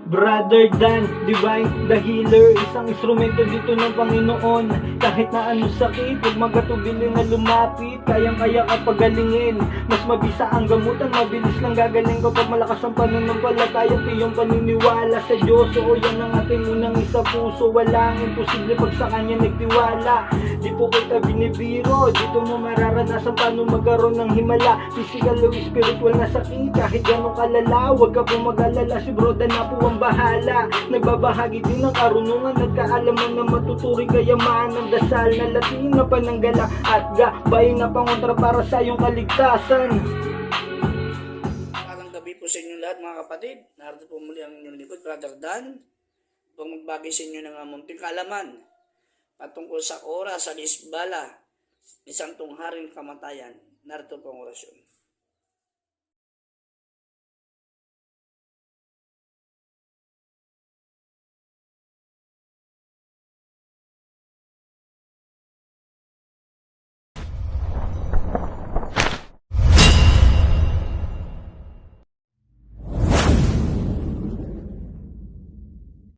Brother Dan, Divine, the healer. Isang instrumento dito ng Panginoon. Kahit na ano sakit, huwag magatubili na lumapit. Kayang-kaya ka pagalingin. Mas mabisa ang gamutan, mabilis lang gagaling kapag malakas ang pananampalataya. Tiyong paniniwala sa Diyos. Oo, yan ang ating unang isa puso. Walang imposible pag sa Kanya nagtiwala. Di po kita binibiro, dito mo mararanasan paano magkaroon ng himala. Physical o spiritual na sakit, kahit ganong kalala. Huwag ka pong mag-alala, si Bro Dan na po ang bahala. Nagbabahagi din ng karunungan, nagkaalaman na matuturing kayamanan. Dasal na Latin na pananggala at gabay na pangontra para sa iyong kaligtasan. Magandang gabi po sa inyo lahat mga kapatid. Narito po muli ang inyong likod, Brother Dan. Upang magbagay sa inyo ng munting kaalaman patungkol sa oras sa Lisbala ni Santong Haring Kamatayan. Narito po ang orasyon.